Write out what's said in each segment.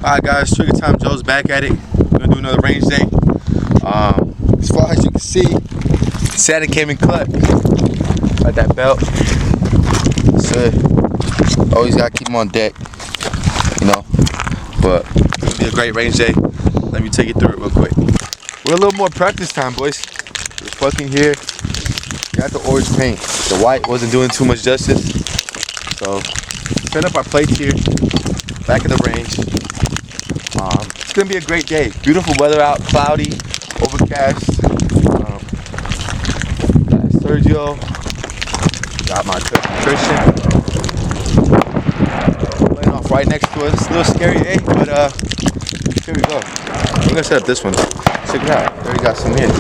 Alright guys, TriggerTimeJoes back at it. We're gonna do another range day. As far as you can see, Santa came in cut. Got that belt. So always gotta keep them on deck, you know. But it's gonna be a great range day. Let me take you through it real quick. We're a little more practice time, boys. Just fucking here. Got the orange paint. The white wasn't doing too much justice. So set up our plates here. Back in the range. It's gonna be a great day. Beautiful weather out, cloudy, overcast. Got Sergio. Got my cousin Christian. Laying off right next to us. It's a little scary, eh? But here we go. I'm gonna set up this one. Check it out. We already got some here.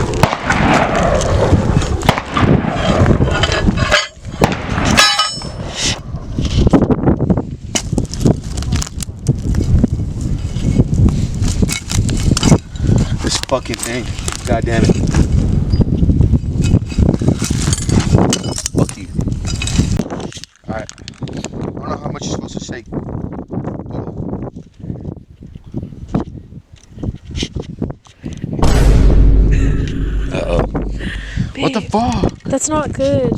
Fucking thing. God damn it. Fuck you. Alright. I don't know how much you're supposed to shake. Uh-oh. Babe, what the fuck? That's not good.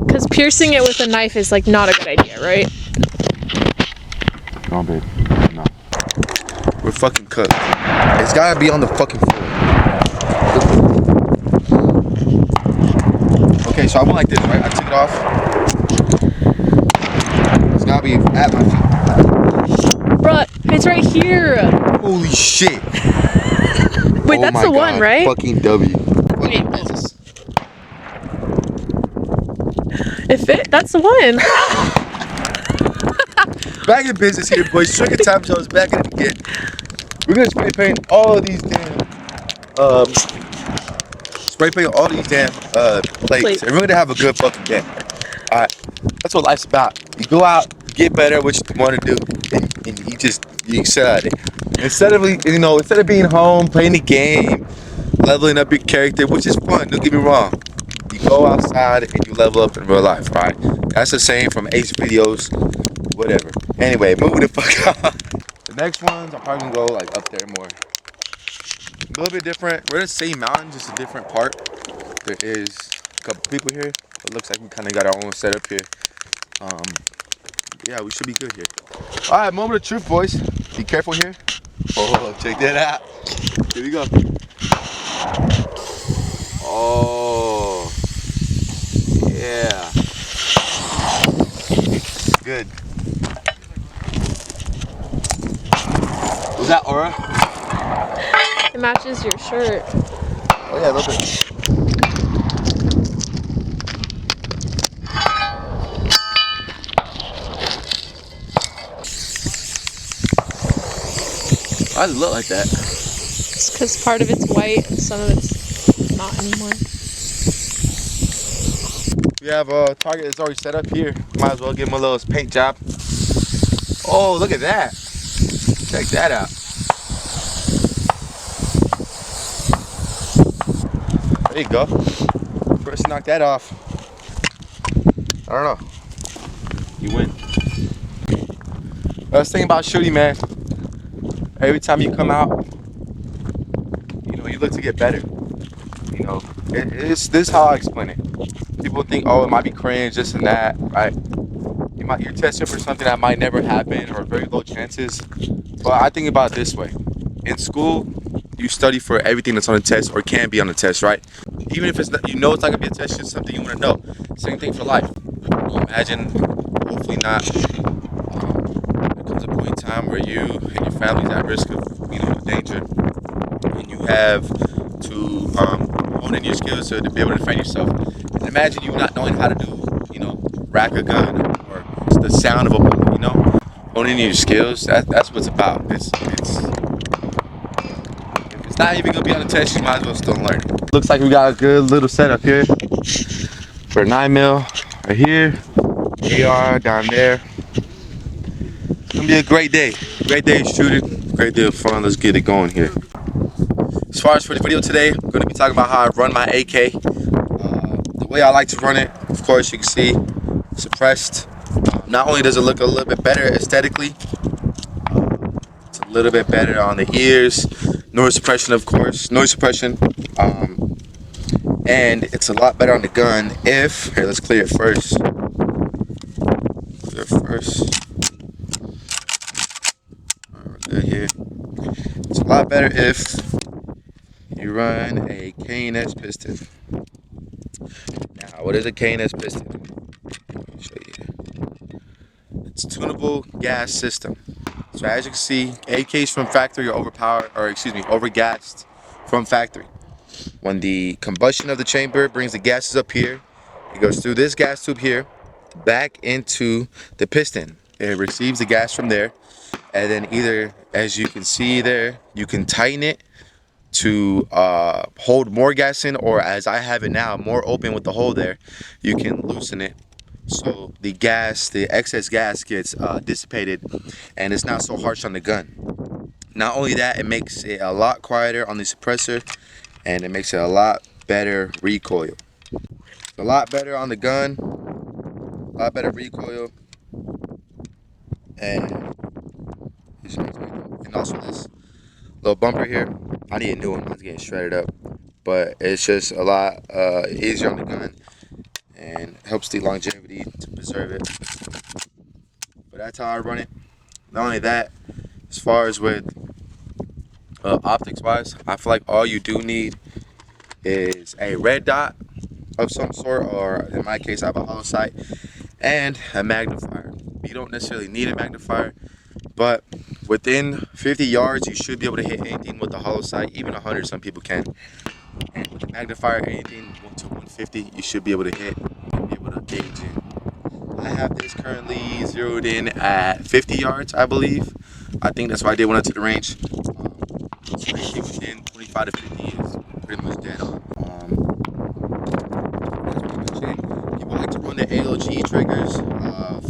Because piercing it with a knife is like not a good idea, right? Come on, babe. No. We're fucking cooked. It's gotta be on the fucking floor. Okay, so I went like this, right? I took it off. It's gotta be at my feet. Bruh, it's right here. Holy shit. Wait, that's the one, right? Fucking W. Wait. If it, that's the one. Back in business here, boys. TriggerTimeJoes back at it again. We're gonna spray paint all of these damn plates. And we're gonna have a good fucking day. Alright. That's what life's about. You go out, get better at what you wanna do, and you excel at it. Instead of being home, playing the game, leveling up your character, which is fun, don't get me wrong. You go outside and you level up in real life, right? That's the same from Ace videos. Whatever. Anyway, moving the fuck on. The next ones, I'm probably gonna go like up there more. A little bit different. We're in the same mountain, just a different part. There is a couple people here. It looks like we kind of got our own setup here. Yeah, we should be good here. All right, moment of truth, boys. Be careful here. Oh, check that out. Here we go. Oh, yeah. Good. Was that aura? It matches your shirt. Oh yeah, a little bit. Why does it look like that? It's because part of it's white and some of it's not anymore. We have a target that's already set up here. Might as well give him a little paint job. Oh, look at that. Check that out. There you go. First knock that off. I don't know. You win. I was thinking about shooting, man. Every time you come out, you look to get better. This is how I explain it. People think, oh, it might be cringe, this and that, right? You're testing for something that might never happen or very low chances. But I think about it this way. In school, you study for everything that's on the test or can be on the test, right? Even if it's not, it's not gonna be a test, it's something you want to know. Same thing for life. Imagine, hopefully not, there comes a point in time where you and your family's at risk of, danger, and you have to hone in your skills to be able to defend yourself. And imagine you not knowing how to do, rack a gun or the sound of a bullet, honing your skills. That's what it's about. If it's not even gonna be on the test, you might as well still learn. Looks like we got a good little setup here for 9mm right here, AR down there. It's gonna be a great day. Great day of shooting, great day of fun. Let's get it going here. As far as for the video today, I'm gonna be talking about how I run my AK. The way I like to run it, of course, you can see suppressed. Not only does it look a little bit better aesthetically, it's a little bit better on the ears, noise suppression, of course, noise suppression, and it's a lot better on the gun if, here, let's clear it first. Clear it first. We're good here. It's a lot better if you run a K&S piston. Now, what is a K&S piston? Let me show you. It's a tunable gas system. So as you can see, AKs from factory are overpowered, or excuse me, overgassed from factory. When the combustion of the chamber brings the gases up here, it goes through this gas tube here, back into the piston. It receives the gas from there, and then either, as you can see there, you can tighten it to hold more gas in, or as I have it now, more open with the hole there, you can loosen it so the gas, the excess gas gets dissipated and it's not so harsh on the gun. Not only that, it makes it a lot quieter on the suppressor and it makes it a lot better recoil. A lot better on the gun, a lot better recoil, and also this little bumper here, I need a new one, mine's getting shredded up, but it's just a lot easier on the gun and helps the longevity to preserve it. But that's how I run it. Not only that, as far as with optics wise, I feel like all you do need is a red dot of some sort, or in my case I have a hollow sight, and a magnifier. You don't necessarily need a magnifier, but within 50 yards you should be able to hit anything with the hollow sight, even 100 some people can. And with the magnifier, anything to 150 you should be able to hit and be able to gauge it. I have this currently zeroed in at 50 yards, I believe. I think that's why I did when I took the range. So anything within 25 to 50 is pretty much dead on. That's pretty much it. People like to run the ALG triggers,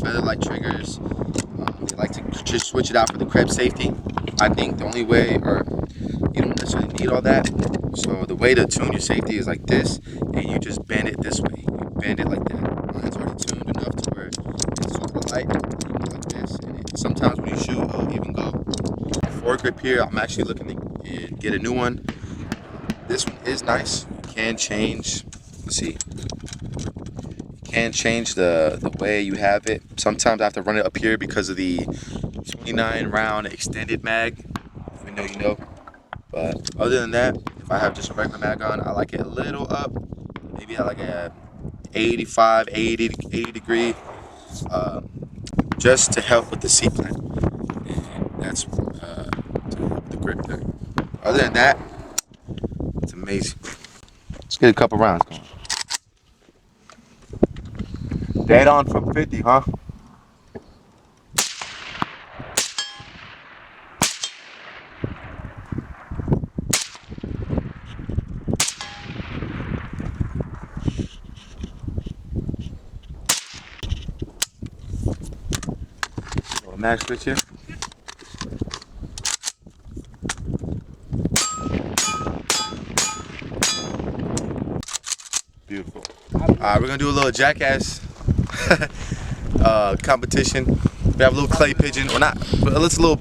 feather-like triggers. They like to just switch it out for the Krebs safety. I think the only way, or you don't necessarily need all that. So the way to tune your safety is like this, and you just bend it this way. You bend it like that. Mine's already tuned enough to where it's super light. You go like this, and sometimes when you shoot, it'll even go. Foregrip here, I'm actually looking to get a new one. This one is nice. You can change. Let's see. You can change the way you have it. Sometimes I have to run it up here because of the 29 round extended mag. Even though you know. But other than that, if I have just a regular mag on, I like it a little up. Maybe I like a 85, 80 degree, just to help with the seat plan. And that's the grip there. Other than that, it's amazing. Let's get a couple rounds going. Dead on from 50, huh? Little mag switch here. Beautiful. Alright, we're gonna do a little jackass competition. We have a little clay pigeon, or not, but let's a little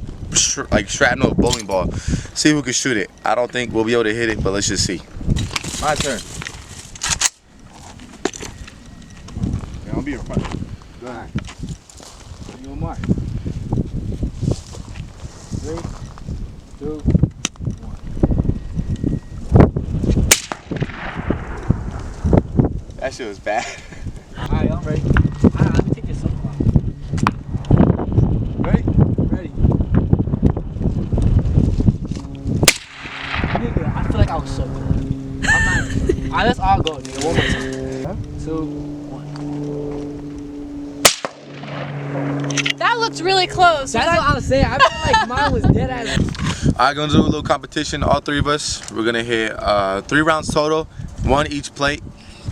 like shrapnel bowling ball. See who can shoot it. I don't think we'll be able to hit it, but let's just see. My turn. Yeah, I'll be in front. Go ahead. You on mark. 3, 2, 1. That shit was bad. Alright, I'm ready. Let me take this off. Ready? Ready. Nigga, I feel like I was so good. I'm not. Alright, let's all go, nigga. One more time. 2, 1. That looked really close. That's what I was saying. I feel like mine was dead ass. Alright, gonna do a little competition. All three of us. We're gonna hit 3 rounds total, 1 each plate,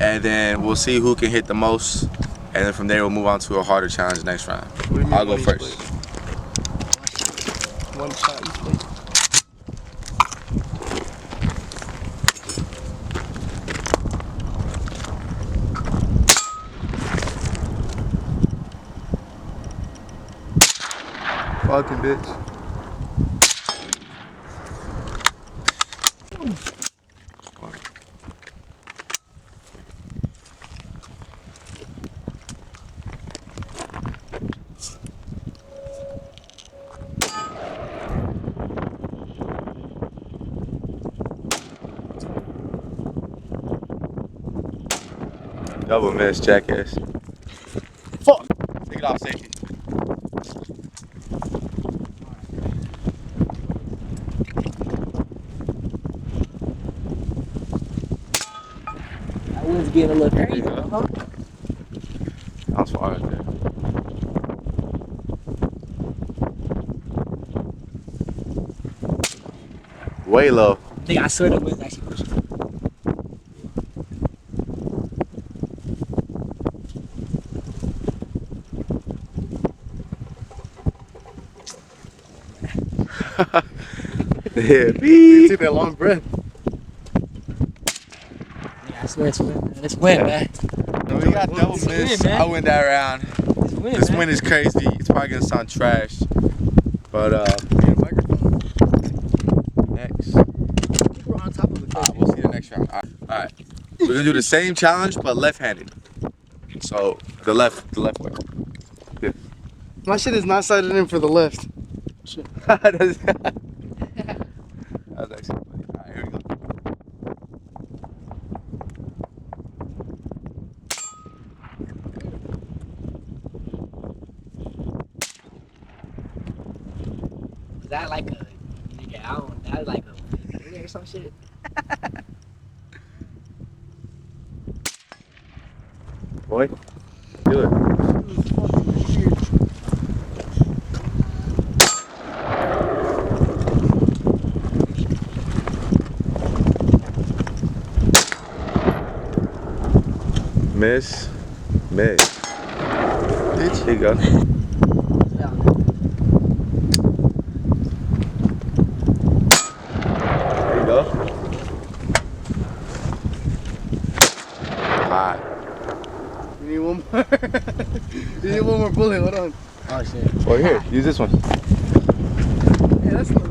and then we'll see who can hit the most. And then from there, we'll move on to a harder challenge next round. I'll go first. One shot each plate. Fucking bitch. Double miss, jackass. Fuck! Take it off safety. That wind's getting a little crazy. That was far right there. Way low. Nigga, I swear the wind's actually pushing. Yeah, You take that long breath. Nigga, I swear it's wind, man. It's wind, man. we got double It's miss. wind, man. I win that round. It's wind, This man. wind is crazy. It's probably gonna sound trash. But Microphone. next. I think we're on top of it. We'll see you next round. Alright. We're gonna do the same challenge but left-handed. So the left way. My shit is not sighted in for the left. That's actually funny. Alright, here we go. Is that like a nigga? I don't. That like a or some shit. Boy, do it. Miss. Bitch, here you go. There you go. Hot. You need one more. You need one more bullet. Hold on. Oh shit. Well, here, use this one. Yeah, that's not.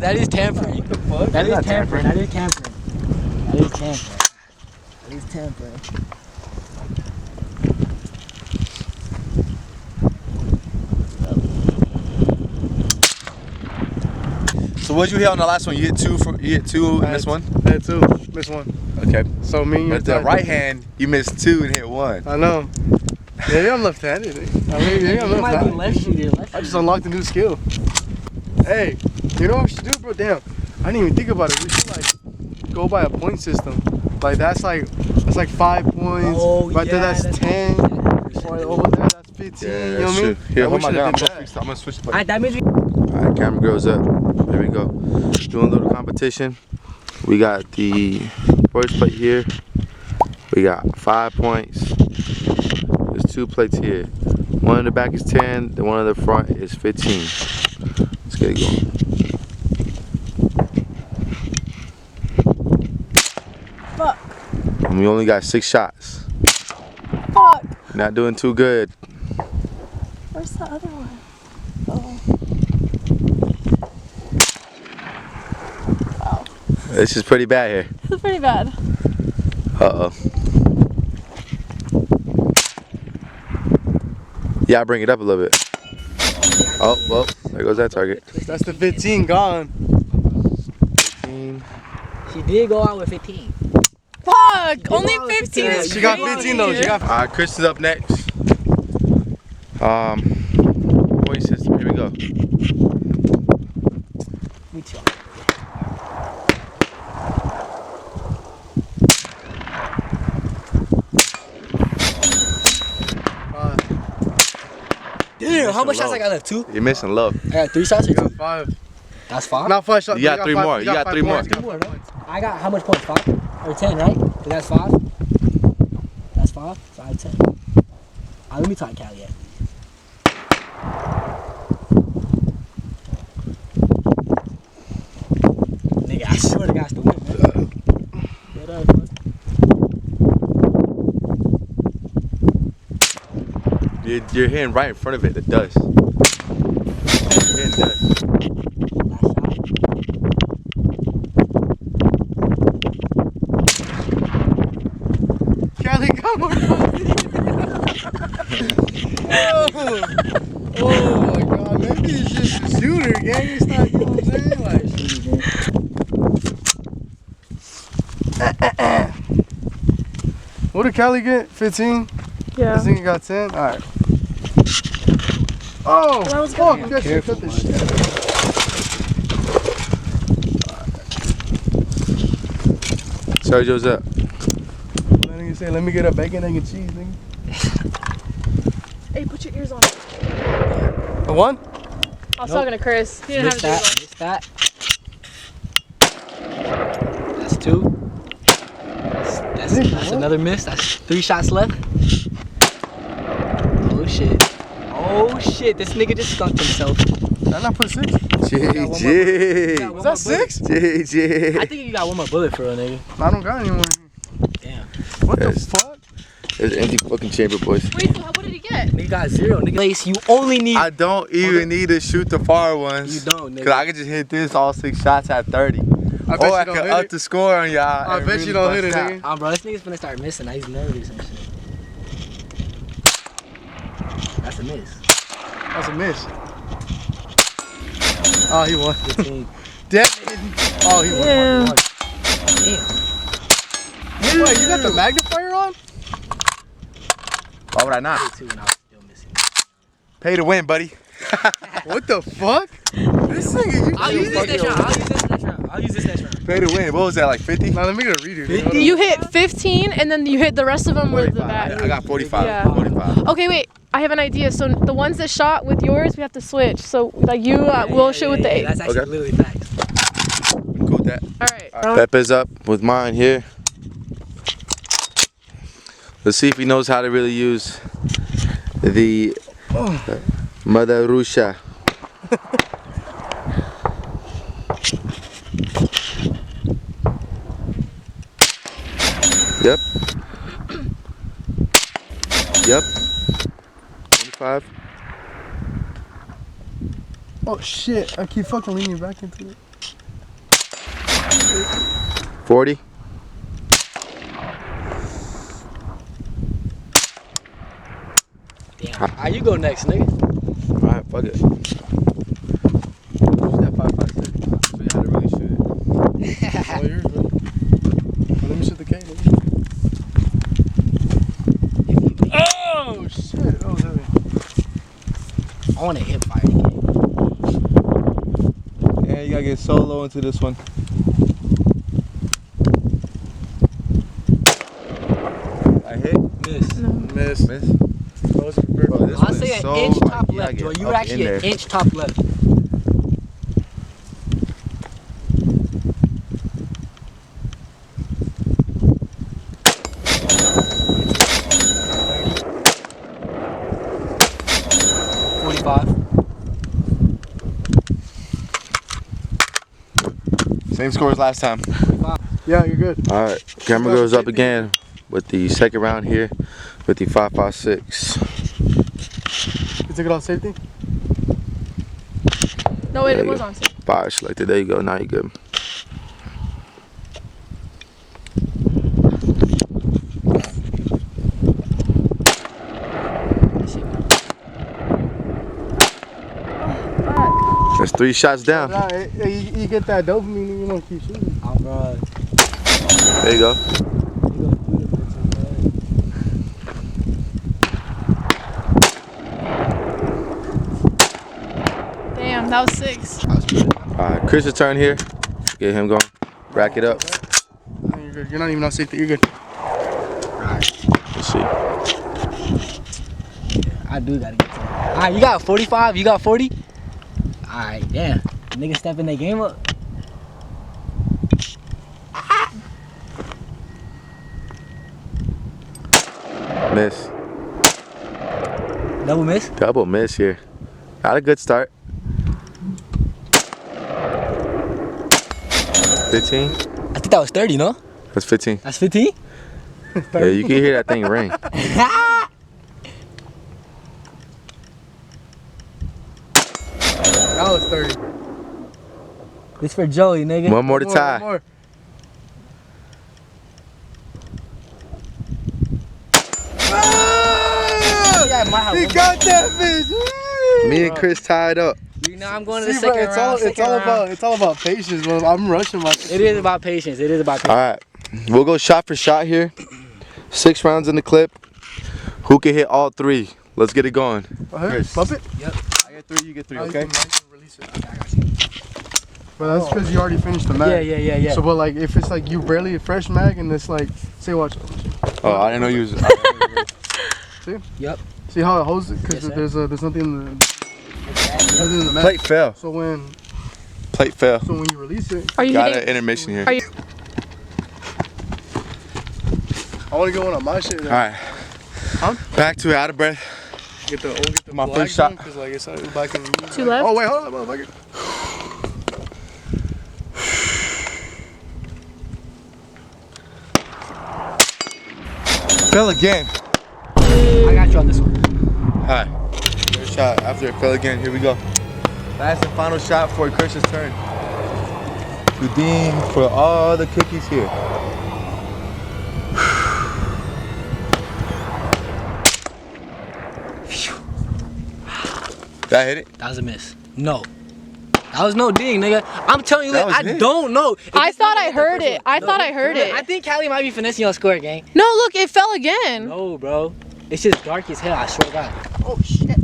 That is tampering. What the fuck? That is not tampering. That is tampering. That is tampering. That is tampering. So what'd you hit on the last one? You hit two in this one? I had two. Missed one. Okay. So me and you. But the right hand, you missed two and hit one. I know. Maybe I'm left-handed. I mean, maybe I'm You might be left-handed. left-handed. I just unlocked a new skill. Hey, you know what we should do, bro? Damn, I didn't even think about it. We should like go by a point system. Like that's like 5 points. Oh, right there, yeah, that's 10. Or over there, that's 15. You know what I mean? Here, Like, hold we my should've gun. did that. I'm gonna switch the Alright, that means we. Alright, camera girls up. There we go. Doing a little competition. We got the first plate here. We got 5 points. There's 2 plates here. One in the back is 10, the one in the front is 15. Let's get it going. Fuck. And we only got 6 shots. Fuck. Not doing too good. Where's the other one? Oh. Wow. This is pretty bad here. This is pretty bad. Uh-oh. Yeah, I bring it up a little bit. Oh, well, there goes that target. That's the 15 gone. 15. She did go out with 15. Fuck! Only Yeah, 15 is She got crazy. 15 though. She got. Alright, Chris is up next. Point system, here we go. Me too. Damn, how much shots I got left? 2? You're missing low. I got 3 shots or You 2? got 5. That's 5? Not 5 shots. You got 3 more. You got 3 more. 3 more, no? I got how much points? 5? Or 10, right? So that's 5? That's 5? So I have 10. Let me talk Cali yet. Nigga, I swear to God, it's the win, man. Get up, man. You're hitting right in front of it, the dust. getting dust. Cali got more pussy. Oh my god, maybe it's just a shooter, gang. It's not, you know what I'm saying? Like, what did Cali get? 15? Yeah. This nigga got 10? Alright. Oh, That was fuck, good. that shit cut the shit. Sorry, Joe's up. That nigga say, let me get a bacon, egg, and cheese, nigga. Hey, put your ears on. A one? I was talking to Chris. He didn't have his ears on. Missed that. That's 2. That's another miss. That's 3 shots left. Oh shit. Oh shit. This nigga just skunked himself. Did I not put 6? JJ. Was that 6? JJ. I think you got one more bullet for real, nigga. I don't got any more. Damn. What the Yes. fuck? It's an empty fucking chamber, boys. Wait, so what did he get? Nigga got 0. Nigga, Lace, you only need. I don't even need to shoot the far ones. You don't, nigga. Cause I could just hit this all 6 shots at 30. I bet Or you I don't could hit up it. the score on y'all. I and bet really you don't hit it, bust out. nigga. Bro, this nigga's gonna start missing. He's nervous and shit. That's a miss. That's a miss. Oh, he won. 15. Damn. Oh, he won. Yeah. Wait, you got the magnifier on? Why would I not? 2 and I was still missing. Pay to win, buddy. What the fuck? This nigga, you I'll use this next round. I'll use this next round. Pay to win. What was that, like 50? Now let me get a redo. 50? You hit 15 and then you hit the rest of them with the 45. back. I got 45. Yeah. 45. Okay, wait. I have an idea. So the ones that shot with yours, we have to switch. So like you will shoot with the 8. That's actually Okay. literally facts. Cool with that. All right. Pepe's up with mine here. Let's see if he knows how to really use the Mother Russia. Yep. Yep. 25. Oh shit, I keep fucking leaning back into it. 40. Damn. Alright, you go next, nigga. Alright, fuck it. Shoot that 5.56. Show you how to really shoot it. Oh, yours, bro. Well, let me shoot the K, nigga. Oh shit, that was heavy. I want to hip fire again. Yeah, you gotta get so low into this one. I hit. Miss. Miss. Miss. Close for bird. Bro, this I'll one say is an so, inch like, top you gotta left, get Joy. You up were actually in an there. inch top left. Same score as last time. Yeah, you're good. Alright, camera goes up again with the second round here with the 5.56. You took it off safety? No, There it you was go. on. Safe. Fire selected. There you go. Now you're good. That's 3 shots down. Nah, you get that dopamine and you want to keep shooting. Oh, bro. There you go. Damn, that was 6. Alright, Chris's turn here. Get him going. Rack it up. Nah, you're good. You're not even on safety. You're good. Let's see. I do gotta get to it. Alright, you got 45? You got 40? Alright, yeah. Niggas stepping their game up. Miss. Double miss? Double miss here. Got a good start. 15? I think that was 30, no? That's 15. That's 15? Yeah, you can hear that thing ring. That was 30. This for Joey, nigga. One more to tie. One more. Yeah, my house. He got that bitch. Me and Chris tied up. You know I'm going to the See, bro, second round. it's all about patience, bro. I'm rushing my. It is about patience. It is about patience. All right, we'll go shot for shot here. 6 rounds in the clip. Who can hit all 3? Let's get it going. Chris. Bump it. Yep. I get 3, you get 3, Oh, okay? you can release it. But that's because you already finished the mag. Yeah. So, but like, if it's like you barely a fresh mag and it's like, say, watch. Oh, I didn't know you was. See? Yep. See how it holds it? Because Yes, sir. there's nothing in the mag. Plate fell. So when you release it, Are you Got hitting? an intermission here. Are you? I want to get one on my shit. All right. Huh? Back to it, out of breath. Get the My black first shot. because like it's back in. 2 left. Oh wait, hold on, motherfucker. Fell again. I got you on this one. All right. First shot after it fell again. Here we go. Last and final shot for Chris's turn. Houdin for all the cookies here. That hit it? That was a miss. No. That was no ding, nigga. I'm telling you, That was I it. don't know. If I it's thought not I the heard first it. one. I thought I heard I it. think Callie might be finessing your score, gang. No, look, it fell again. No, bro. It's just dark as hell, I swear to God. Oh shit.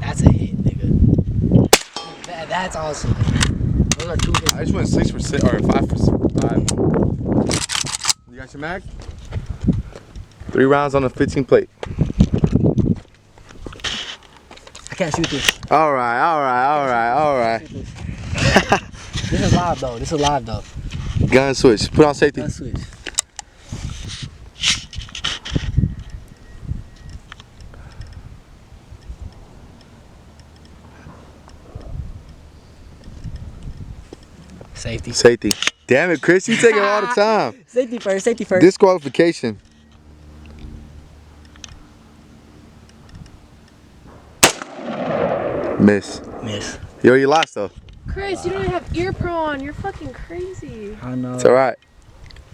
That's a hit, nigga. That's awesome. Those are 2 hits. I just went 6 for 6 or 5 for 5. You got your mag? 3 rounds on the 15 plate. I can't shoot this. All right. This is live though. Gun switch. Put on safety. Let's switch. Safety. Damn it, Chris. You take it all the time. Safety first. Disqualification. Miss. Yo, you lost though. Chris, you don't even have ear pro on. You're fucking crazy. I know. It's all right.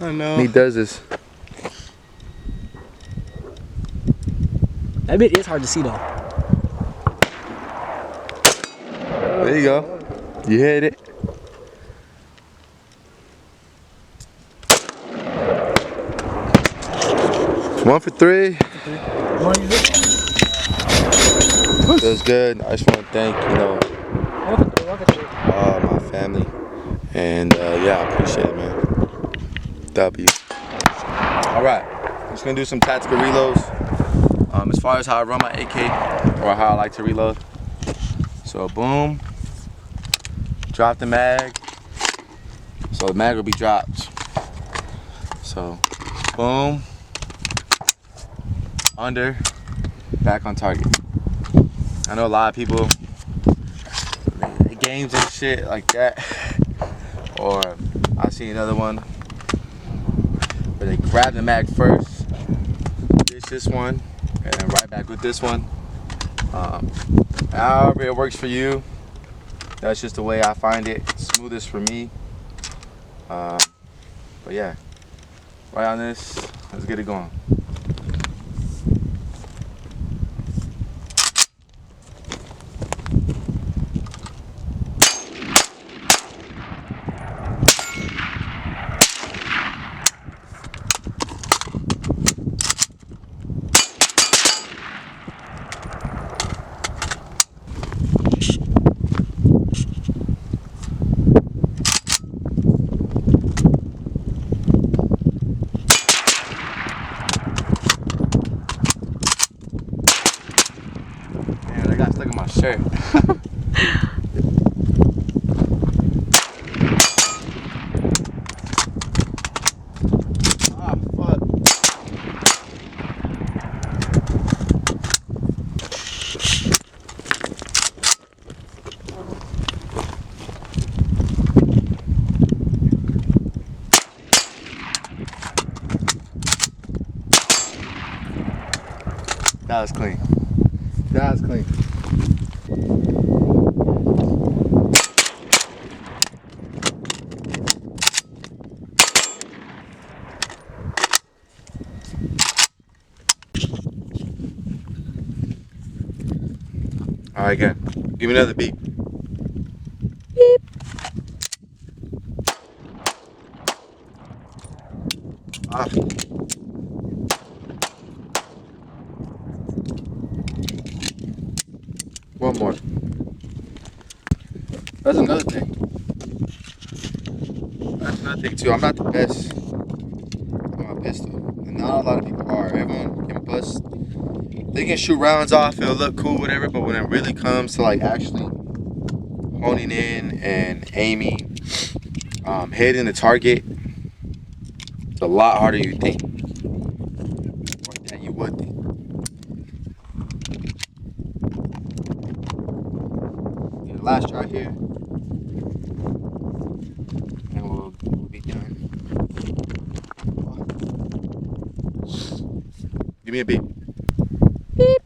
I know. He does this. That bit is hard to see though. There you go. You hit it. One for 3. You wanna use it? Feels good. I just want to thank, One for three. my family. And yeah, I appreciate it, man. W. All right. I'm just going to do some tactical reloads. As far as how I run my AK or how I like to reload. So boom. Drop the mag. So the mag will be dropped. So boom. Under. Back on target. I know a lot of people, games and shit like that, or I see another one where they grab the mag first, ditch this one, and then right back with this one. However it works for you, that's just the way I find it smoothest for me. But yeah, right on this, let's get it going. Look at my shirt. Ah, fuck. That was clean. That was clean. All right, again. Give me another beep. Beep. Ah. One more. That's another thing. That's another thing too. I'm not the best with my pistol, and not a lot of people are. Everyone can bust. They can shoot rounds off. It'll look cool, whatever. But when it really comes to like actually honing in and aiming, hitting the target, it's a lot harder than you think, or than you would think. Yeah, last try here, and we'll be done. Give me a beep. Beep.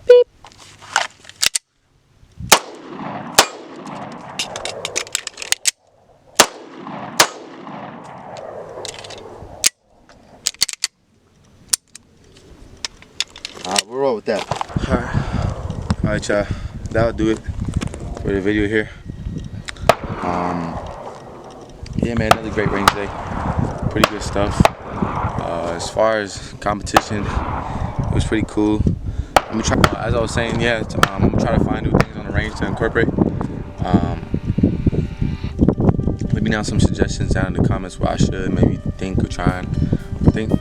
Beep. Alright, we'll roll with that. Alright, y'all. That'll do it for the video here. Yeah, man, another great range day. Pretty good stuff. As far as competition, it was pretty cool. I'm gonna try, as I was saying, yeah, I'm gonna try to find new things on the range to incorporate. Let me know some suggestions down in the comments what I should maybe think of trying, think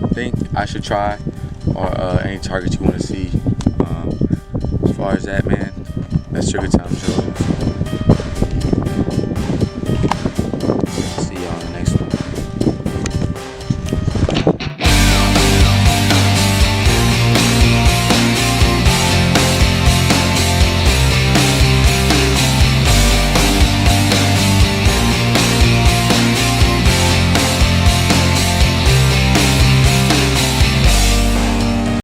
I should try, or any targets you want to see. As far as that, man, that's TriggerTimeJoes.